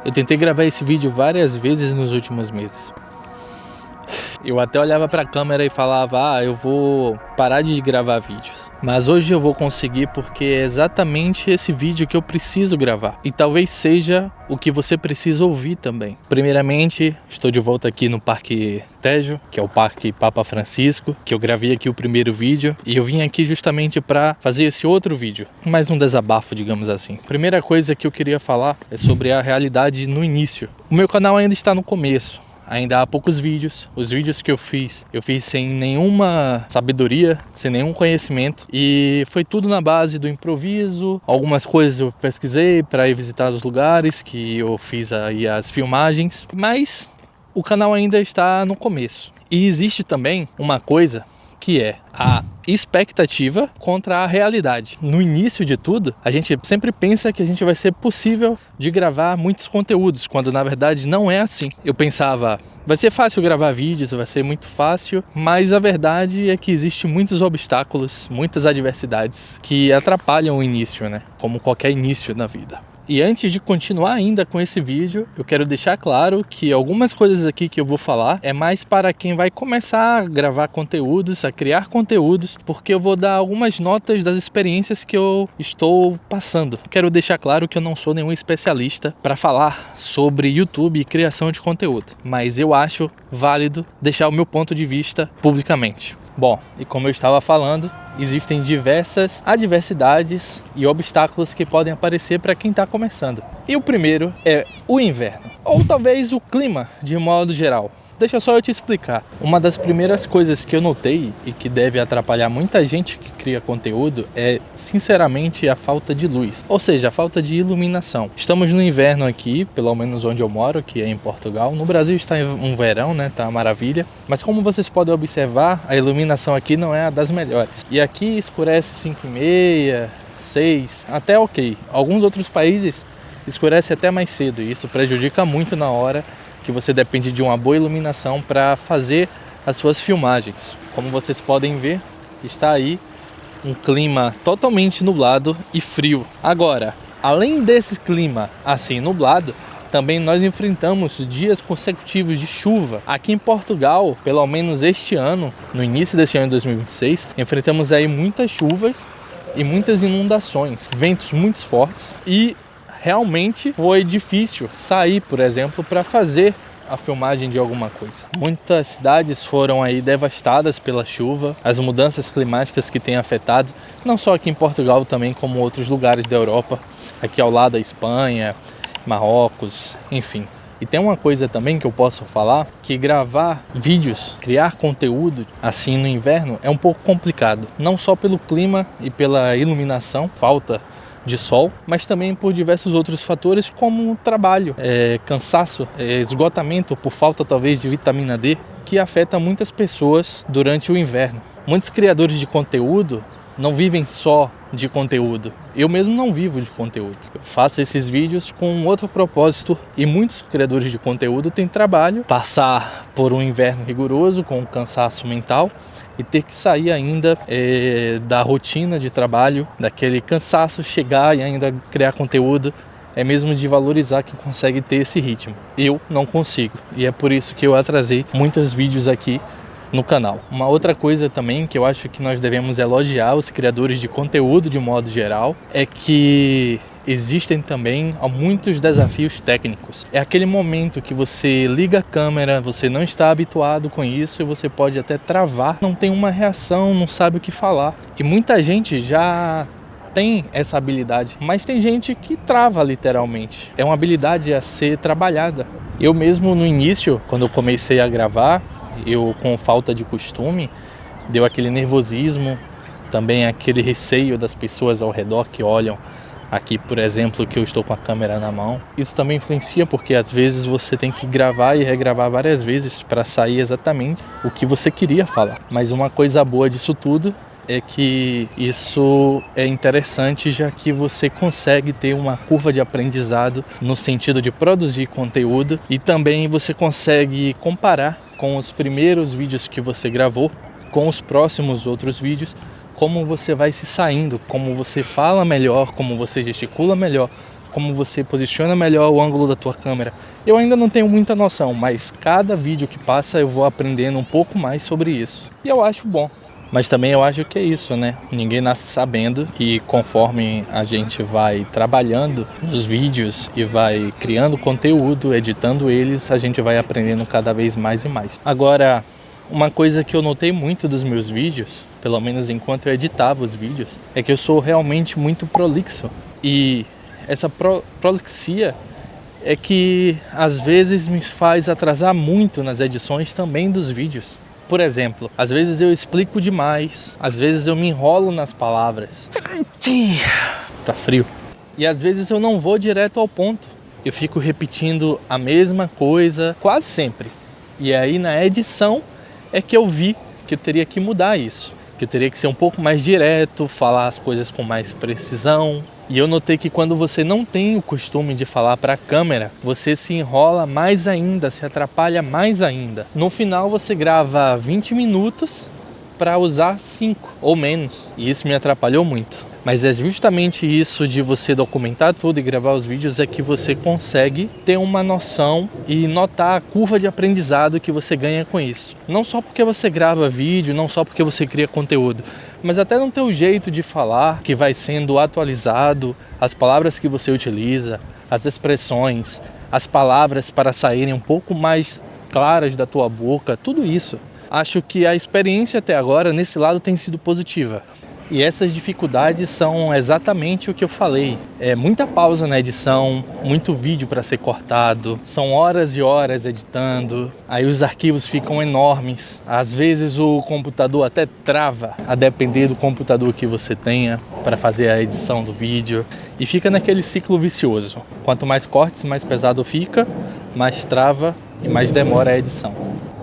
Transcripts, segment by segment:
Eu tentei gravar esse vídeo várias vezes nos últimos meses. Eu até olhava para a câmera e falava, eu vou parar de gravar vídeos. Mas hoje eu vou conseguir porque é exatamente esse vídeo que eu preciso gravar. E talvez seja o que você precisa ouvir também. Primeiramente, estou de volta aqui no Parque Tejo, que é o Parque Papa Francisco, que eu gravei aqui o primeiro vídeo. E eu vim aqui justamente para fazer esse outro vídeo. Mais um desabafo, digamos assim. Primeira coisa que eu queria falar é sobre a realidade no início. O meu canal ainda está no começo. Ainda há poucos vídeos. Os vídeos que eu fiz sem nenhuma sabedoria, sem nenhum conhecimento. E foi tudo na base do improviso. Algumas coisas eu pesquisei para ir visitar os lugares que eu fiz aí as filmagens. Mas o canal ainda está no começo. E existe também uma coisa que é a expectativa contra a realidade. No início de tudo, a gente sempre pensa que a gente vai ser possível de gravar muitos conteúdos, quando na verdade não é assim. Eu pensava, vai ser fácil gravar vídeos, vai ser muito fácil, mas a verdade é que existem muitos obstáculos, muitas adversidades que atrapalham o início, né? Como qualquer início na vida. E antes de continuar ainda com esse vídeo, eu quero deixar claro que algumas coisas aqui que eu vou falar é mais para quem vai começar a gravar conteúdos, a criar conteúdos, porque eu vou dar algumas notas das experiências que eu estou passando. Quero deixar claro que eu não sou nenhum especialista para falar sobre YouTube e criação de conteúdo, mas eu acho válido deixar o meu ponto de vista publicamente. Bom, e como eu estava falando, existem diversas adversidades e obstáculos que podem aparecer para quem está começando. E o primeiro é o inverno, ou talvez o clima de modo geral. Deixa só eu te explicar. Uma das primeiras coisas que eu notei e que deve atrapalhar muita gente que cria conteúdo é, sinceramente, a falta de luz, ou seja, a falta de iluminação. Estamos no inverno aqui, pelo menos onde eu moro, que é em Portugal. No Brasil está um verão, né? Tá uma maravilha. Mas como vocês podem observar, a iluminação aqui não é a das melhores. E aqui escurece 5h30, 6, até ok. Alguns outros países escurece até mais cedo e isso prejudica muito na hora que você depende de uma boa iluminação para fazer as suas filmagens. Como vocês podem ver, está aí um clima totalmente nublado e frio. Agora, além desse clima assim nublado, também nós enfrentamos dias consecutivos de chuva. Aqui em Portugal, pelo menos este ano, no início deste ano de 2026, enfrentamos aí muitas chuvas e muitas inundações, ventos muito fortes e realmente foi difícil sair, por exemplo, para fazer a filmagem de alguma coisa. Muitas cidades foram aí devastadas pela chuva, as mudanças climáticas que têm afetado, não só aqui em Portugal, também como outros lugares da Europa, aqui ao lado da Espanha, Marrocos, enfim. E tem uma coisa também que eu posso falar, que gravar vídeos, criar conteúdo assim no inverno é um pouco complicado. Não só pelo clima e pela iluminação, falta de sol, mas também por diversos outros fatores como trabalho, cansaço, esgotamento por falta talvez de vitamina D, que afeta muitas pessoas durante o inverno. Muitos criadores de conteúdo não vivem só de conteúdo. Eu mesmo não vivo de conteúdo. Eu faço esses vídeos com outro propósito e muitos criadores de conteúdo têm trabalho, passar por um inverno rigoroso com um cansaço mental e ter que sair ainda da rotina de trabalho, daquele cansaço, chegar e ainda criar conteúdo, é mesmo de valorizar quem consegue ter esse ritmo. Eu não consigo e é por isso que eu atrasei muitos vídeos aqui no canal. Uma outra coisa também que eu acho que nós devemos elogiar os criadores de conteúdo de modo geral é que existem também muitos desafios técnicos. É aquele momento que você liga a câmera, você não está habituado com isso e você pode até travar, não tem uma reação, não sabe o que falar. E muita gente já tem essa habilidade, mas tem gente que trava literalmente. É uma habilidade a ser trabalhada. Eu mesmo no início, quando eu comecei a gravar, eu com falta de costume, deu aquele nervosismo, também aquele receio das pessoas ao redor que olham aqui, por exemplo, que eu estou com a câmera na mão. Isso também influencia porque às vezes você tem que gravar e regravar várias vezes para sair exatamente o que você queria falar. Mas uma coisa boa disso tudo é que isso é interessante, já que você consegue ter uma curva de aprendizado no sentido de produzir conteúdo e também você consegue comparar com os primeiros vídeos que você gravou com os próximos outros vídeos, como você vai se saindo, como você fala melhor, como você gesticula melhor, como você posiciona melhor o ângulo da tua câmera. Eu ainda não tenho muita noção, mas cada vídeo que passa eu vou aprendendo um pouco mais sobre isso. E eu acho bom. Mas também eu acho que é isso, né? Ninguém nasce sabendo, e conforme a gente vai trabalhando nos vídeos e vai criando conteúdo, editando eles, a gente vai aprendendo cada vez mais e mais. Agora, uma coisa que eu notei muito dos meus vídeos, pelo menos enquanto eu editava os vídeos, é que eu sou realmente muito prolixo. E essa prolixia é que às vezes me faz atrasar muito nas edições também dos vídeos. Por exemplo, às vezes eu explico demais, às vezes eu me enrolo nas palavras. Tá frio. E às vezes eu não vou direto ao ponto. Eu fico repetindo a mesma coisa quase sempre. E aí na edição é que eu vi que eu teria que mudar isso. Que eu teria que ser um pouco mais direto, falar as coisas com mais precisão. E eu notei que quando você não tem o costume de falar para a câmera, você se enrola mais ainda, se atrapalha mais ainda. No final você grava 20 minutos para usar 5 ou menos. E isso me atrapalhou muito. Mas é justamente isso de você documentar tudo e gravar os vídeos é que você consegue ter uma noção e notar a curva de aprendizado que você ganha com isso. Não só porque você grava vídeo, não só porque você cria conteúdo, mas até no teu jeito de falar, que vai sendo atualizado, as palavras que você utiliza, as expressões, as palavras para saírem um pouco mais claras da tua boca, tudo isso. Acho que a experiência até agora nesse lado tem sido positiva. E essas dificuldades são exatamente o que eu falei. É muita pausa na edição, muito vídeo para ser cortado, são horas e horas editando, aí os arquivos ficam enormes. Às vezes o computador até trava, a depender do computador que você tenha para fazer a edição do vídeo. E fica naquele ciclo vicioso. Quanto mais cortes, mais pesado fica, mais trava e mais demora a edição.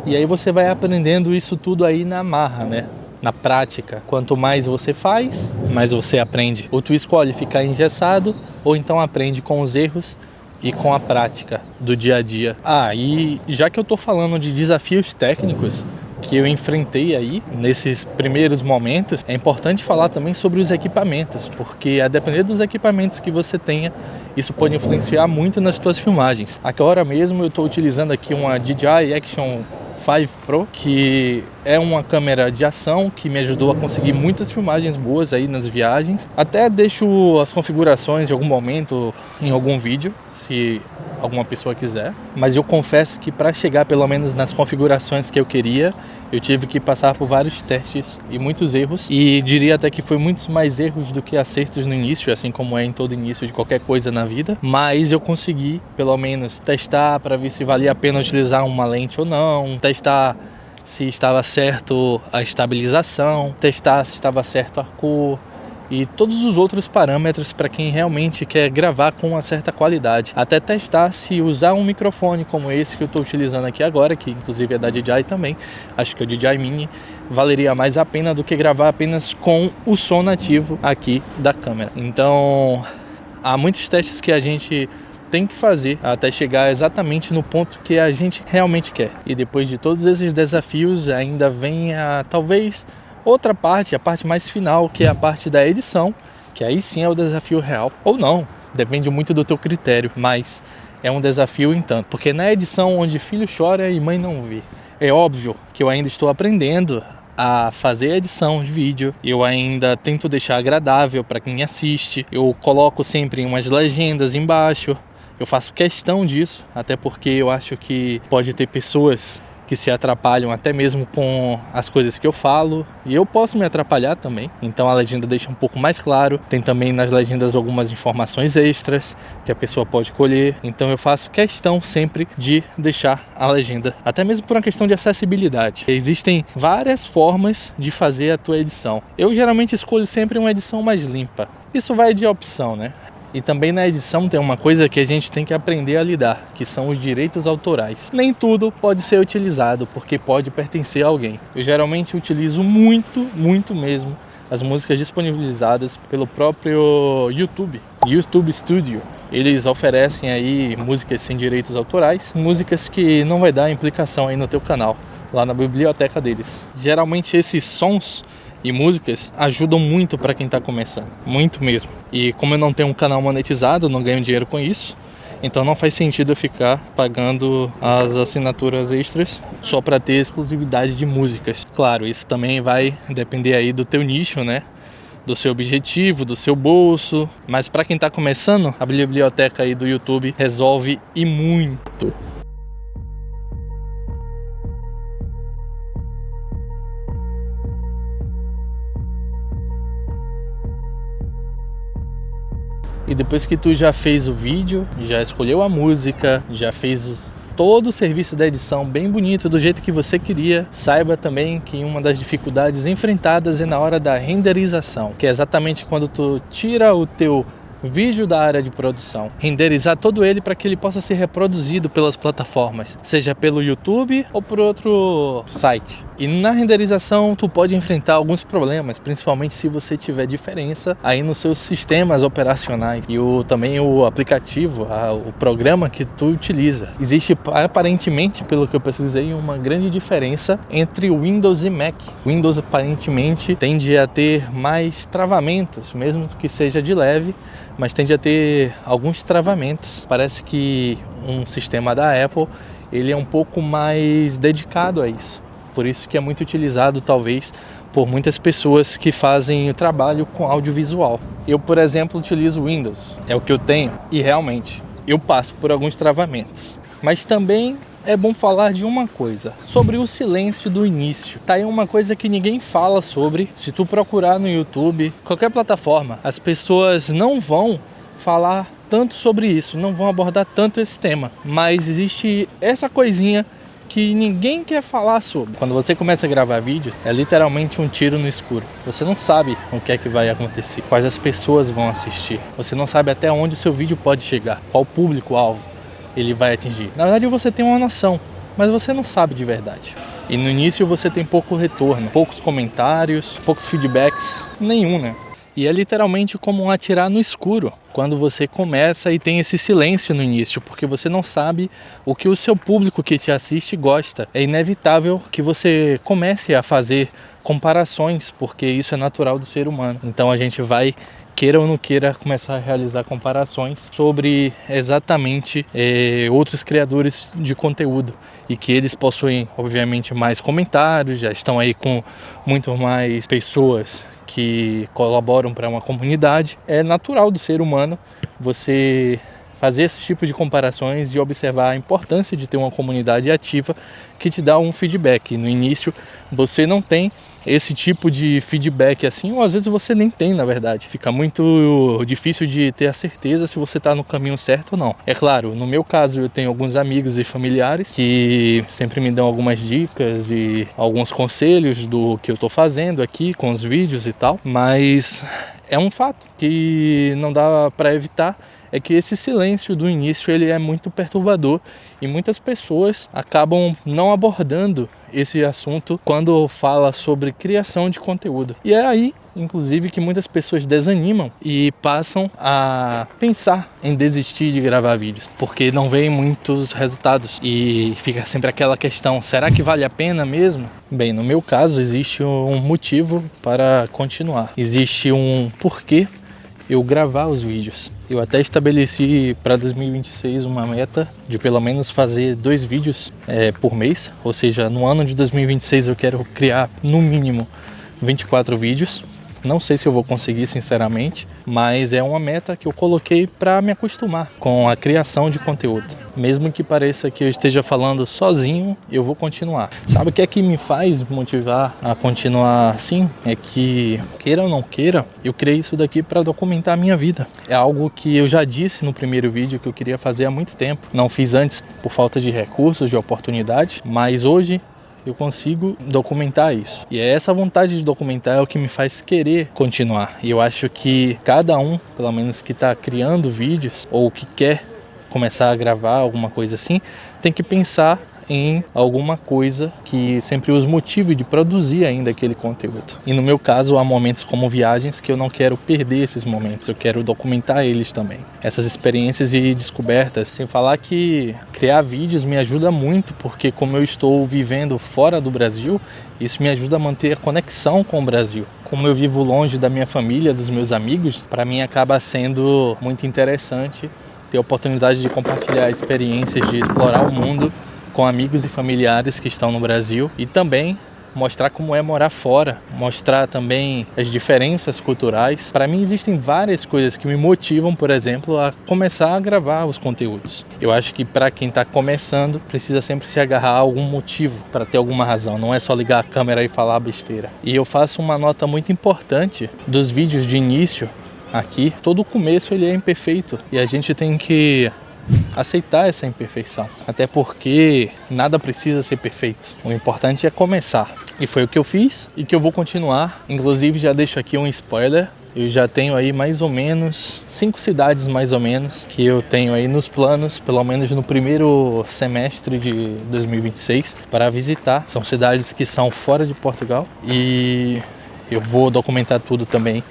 E aí você vai aprendendo isso tudo aí na marra, né? Na prática. Quanto mais você faz, mais você aprende. Ou tu escolhe ficar engessado, ou então aprende com os erros e com a prática do dia a dia. E já que eu tô falando de desafios técnicos que eu enfrentei aí nesses primeiros momentos, é importante falar também sobre os equipamentos, porque a depender dos equipamentos que você tenha, isso pode influenciar muito nas tuas filmagens. Agora mesmo eu estou utilizando aqui uma DJI Action 5 Pro, que é uma câmera de ação que me ajudou a conseguir muitas filmagens boas aí nas viagens. Até deixo as configurações em algum momento em algum vídeo, se alguma pessoa quiser. Mas eu confesso que para chegar pelo menos nas configurações que eu queria, eu tive que passar por vários testes e muitos erros. E diria até que foi muitos mais erros do que acertos no início, assim como é em todo início de qualquer coisa na vida. Mas eu consegui pelo menos testar para ver se valia a pena utilizar uma lente ou não, testar se estava certo a estabilização, testar se estava certo a cor e todos os outros parâmetros para quem realmente quer gravar com uma certa qualidade. Até testar se usar um microfone como esse que eu estou utilizando aqui agora, que inclusive é da DJI também, acho que é o DJI Mini, valeria mais a pena do que gravar apenas com o som nativo aqui da câmera. Então há muitos testes que a gente tem que fazer até chegar exatamente no ponto que a gente realmente quer. E depois de todos esses desafios ainda vem talvez outra parte, a parte mais final, que é a parte da edição, que aí sim é o desafio real. Ou não, depende muito do teu critério, mas é um desafio em tanto. Porque na edição onde filho chora e mãe não vê, é óbvio que eu ainda estou aprendendo a fazer edição de vídeo, eu ainda tento deixar agradável para quem assiste, eu coloco sempre umas legendas embaixo, eu faço questão disso, até porque eu acho que pode ter pessoas que se atrapalham até mesmo com as coisas que eu falo, e eu posso me atrapalhar também, então a legenda deixa um pouco mais claro. Tem também nas legendas algumas informações extras que a pessoa pode colher, então eu faço questão sempre de deixar a legenda, até mesmo por uma questão de acessibilidade. Existem várias formas de fazer a tua edição, eu geralmente escolho sempre uma edição mais limpa, isso vai de opção, né? E também na edição tem uma coisa que a gente tem que aprender a lidar, que são os direitos autorais. Nem tudo pode ser utilizado, porque pode pertencer a alguém. Eu geralmente utilizo muito mesmo as músicas disponibilizadas pelo próprio YouTube Studio. Eles oferecem aí músicas sem direitos autorais, músicas que não vai dar implicação aí no teu canal, lá na biblioteca deles. Geralmente esses sons e músicas ajudam muito para quem está começando, muito mesmo. E como eu não tenho um canal monetizado, eu não ganho dinheiro com isso, então não faz sentido eu ficar pagando as assinaturas extras só para ter exclusividade de músicas. Claro, isso também vai depender aí do teu nicho, né? Do seu objetivo, do seu bolso. Mas para quem está começando, a biblioteca aí do YouTube resolve e muito. E depois que tu já fez o vídeo, já escolheu a música, já fez todo o serviço da edição bem bonito, do jeito que você queria, saiba também que uma das dificuldades enfrentadas é na hora da renderização, que é exatamente quando tu tira o teu vídeo da área de produção, renderizar todo ele para que ele possa ser reproduzido pelas plataformas, seja pelo YouTube ou por outro site. E na renderização tu pode enfrentar alguns problemas, principalmente se você tiver diferença aí nos seus sistemas operacionais e também o aplicativo, o programa que tu utiliza. Existe aparentemente, pelo que eu pesquisei, uma grande diferença entre Windows e Mac. Windows aparentemente tende a ter mais travamentos, mesmo que seja de leve, mas tende a ter alguns travamentos. Parece que um sistema da Apple ele é um pouco mais dedicado a isso. Por isso que é muito utilizado, talvez, por muitas pessoas que fazem o trabalho com audiovisual. Eu, por exemplo, utilizo Windows, é o que eu tenho, e realmente eu passo por alguns travamentos. Mas também é bom falar de uma coisa, sobre o silêncio do início. Tá aí uma coisa que ninguém fala sobre. Se tu procurar no YouTube, qualquer plataforma, as pessoas não vão falar tanto sobre isso, não vão abordar tanto esse tema. Mas existe essa coisinha que ninguém quer falar sobre. Quando você começa a gravar vídeos, é literalmente um tiro no escuro. Você não sabe o que é que vai acontecer, quais as pessoas vão assistir. Você não sabe até onde o seu vídeo pode chegar, qual público-alvo ele vai atingir. Na verdade você tem uma noção, mas você não sabe de verdade. E no início você tem pouco retorno, poucos comentários, poucos feedbacks, nenhum, né? E é literalmente como um atirar no escuro quando você começa e tem esse silêncio no início, porque você não sabe o que o seu público que te assiste gosta. É inevitável que você comece a fazer comparações, porque isso é natural do ser humano. Então a gente vai, queira ou não queira, começar a realizar comparações sobre exatamente outros criadores de conteúdo. E que eles possuem, obviamente, mais comentários, já estão aí com muito mais pessoas que colaboram para uma comunidade. É natural do ser humano você fazer esse tipo de comparações e observar a importância de ter uma comunidade ativa que te dá um feedback. No início você não tem esse tipo de feedback assim, ou às vezes você nem tem, na verdade. Fica muito difícil de ter a certeza se você está no caminho certo ou não. É claro, no meu caso eu tenho alguns amigos e familiares que sempre me dão algumas dicas e alguns conselhos do que eu estou fazendo aqui com os vídeos e tal, mas é um fato que não dá para evitar, é que esse silêncio do início ele é muito perturbador e muitas pessoas acabam não abordando esse assunto quando fala sobre criação de conteúdo. E é aí, inclusive, que muitas pessoas desanimam e passam a pensar em desistir de gravar vídeos, porque não veem muitos resultados e fica sempre aquela questão, será que vale a pena mesmo? Bem, no meu caso existe um motivo para continuar, existe um porquê eu gravar os vídeos. Eu até estabeleci para 2026 uma meta de pelo menos fazer 2 vídeos por mês, ou seja, no ano de 2026 eu quero criar no mínimo 24 vídeos. Não sei se eu vou conseguir, sinceramente, mas é uma meta que eu coloquei para me acostumar com a criação de conteúdo. Mesmo que pareça que eu esteja falando sozinho, eu vou continuar. Sabe o que é que me faz motivar a continuar assim? É que, queira ou não queira, eu criei isso daqui para documentar a minha vida. É algo que eu já disse no primeiro vídeo que eu queria fazer há muito tempo. Não fiz antes por falta de recursos, de oportunidade, mas hoje eu consigo documentar isso. E é essa vontade de documentar é o que me faz querer continuar. E eu acho que cada um, pelo menos que está criando vídeos ou que quer começar a gravar alguma coisa assim, tem que pensar em alguma coisa que sempre os motive de produzir ainda aquele conteúdo. E no meu caso, há momentos como viagens que eu não quero perder esses momentos, eu quero documentar eles também. Essas experiências e descobertas, sem falar que criar vídeos me ajuda muito, porque como eu estou vivendo fora do Brasil, isso me ajuda a manter a conexão com o Brasil. Como eu vivo longe da minha família, dos meus amigos, para mim acaba sendo muito interessante ter a oportunidade de compartilhar experiências, de explorar o mundo com amigos e familiares que estão no Brasil e também mostrar como é morar fora, mostrar também as diferenças culturais. Para mim existem várias coisas que me motivam, por exemplo, a começar a gravar os conteúdos. Eu acho que para quem está começando, precisa sempre se agarrar a algum motivo para ter alguma razão, não é só ligar a câmera e falar besteira. E eu faço uma nota muito importante dos vídeos de início aqui. Todo o começo ele é imperfeito e a gente tem que aceitar essa imperfeição, até porque nada precisa ser perfeito, o importante é começar, e foi o que eu fiz e que eu vou continuar. Inclusive já deixo aqui um spoiler, eu já tenho aí mais ou menos 5 cidades mais ou menos que eu tenho aí nos planos, pelo menos no primeiro semestre de 2026 para visitar. São cidades que são fora de Portugal e eu vou documentar tudo também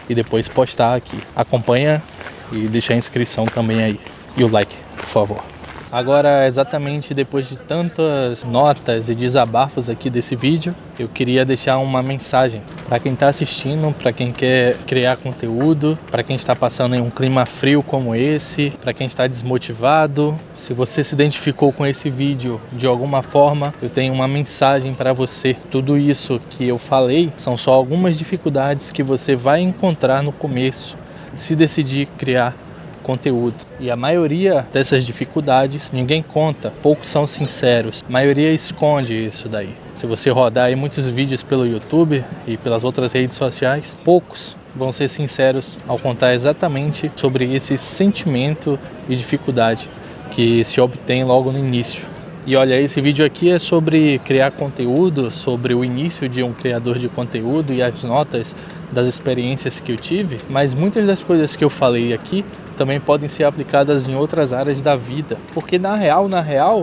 e depois postar aqui. Acompanha e deixa a inscrição também aí. E o like, por favor. Agora, exatamente depois de tantas notas e desabafos aqui desse vídeo, eu queria deixar uma mensagem para quem está assistindo, para quem quer criar conteúdo, para quem está passando em um clima frio como esse, para quem está desmotivado. Se você se identificou com esse vídeo de alguma forma, eu tenho uma mensagem para você. Tudo isso que eu falei são só algumas dificuldades que você vai encontrar no começo, se decidir criar conteúdo. E a maioria dessas dificuldades ninguém conta, poucos são sinceros, a maioria esconde isso daí. Se você rodar aí muitos vídeos pelo YouTube e pelas outras redes sociais, poucos vão ser sinceros ao contar exatamente sobre esse sentimento e dificuldade que se obtém logo no início. E olha, esse vídeo aqui é sobre criar conteúdo, sobre o início de um criador de conteúdo e as notas das experiências que eu tive, mas muitas das coisas que eu falei aqui também podem ser aplicadas em outras áreas da vida, porque na real,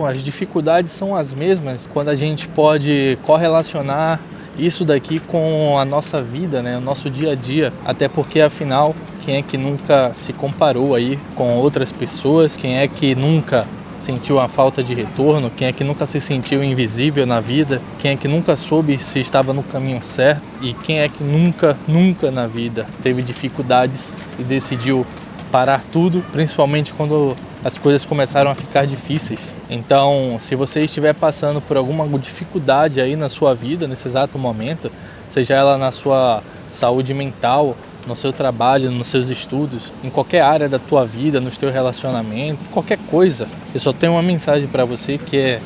as dificuldades são as mesmas quando a gente pode correlacionar isso daqui com a nossa vida, né, o nosso dia a dia, até porque afinal, quem é que nunca se comparou aí com outras pessoas, quem é que nunca sentiu a falta de retorno, quem é que nunca se sentiu invisível na vida, quem é que nunca soube se estava no caminho certo e quem é que nunca na vida teve dificuldades e decidiu parar tudo, principalmente quando as coisas começaram a ficar difíceis. Então, se você estiver passando por alguma dificuldade aí na sua vida, nesse exato momento, seja ela na sua saúde mental, no seu trabalho, nos seus estudos, em qualquer área da tua vida, no teu relacionamento, qualquer coisa, eu só tenho uma mensagem para você que é: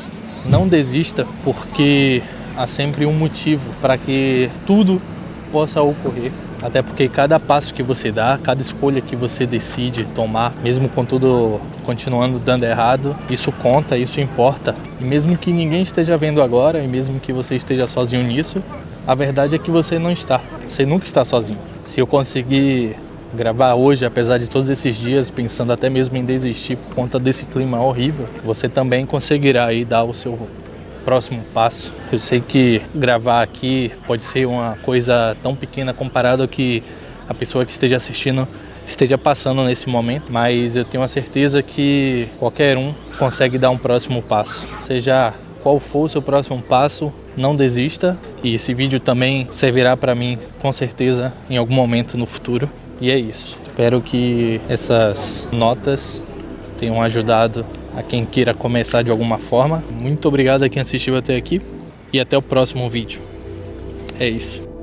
não desista, porque há sempre um motivo para que tudo possa ocorrer. Até porque cada passo que você dá, cada escolha que você decide tomar, mesmo com tudo continuando dando errado, isso conta, isso importa. E mesmo que ninguém esteja vendo agora, e mesmo que você esteja sozinho nisso, a verdade é que você não está. Você nunca está sozinho. Se eu conseguir gravar hoje, apesar de todos esses dias, pensando até mesmo em desistir por conta desse clima horrível, você também conseguirá aí dar o seu próximo passo. Eu sei que gravar aqui pode ser uma coisa tão pequena comparado ao que a pessoa que esteja assistindo esteja passando nesse momento, mas eu tenho a certeza que qualquer um consegue dar um próximo passo. Seja qual for o seu próximo passo, não desista, e esse vídeo também servirá para mim com certeza em algum momento no futuro. E é isso. Espero que essas notas tenham ajudado a quem queira começar de alguma forma. Muito obrigado a quem assistiu até aqui e até o próximo vídeo. É isso.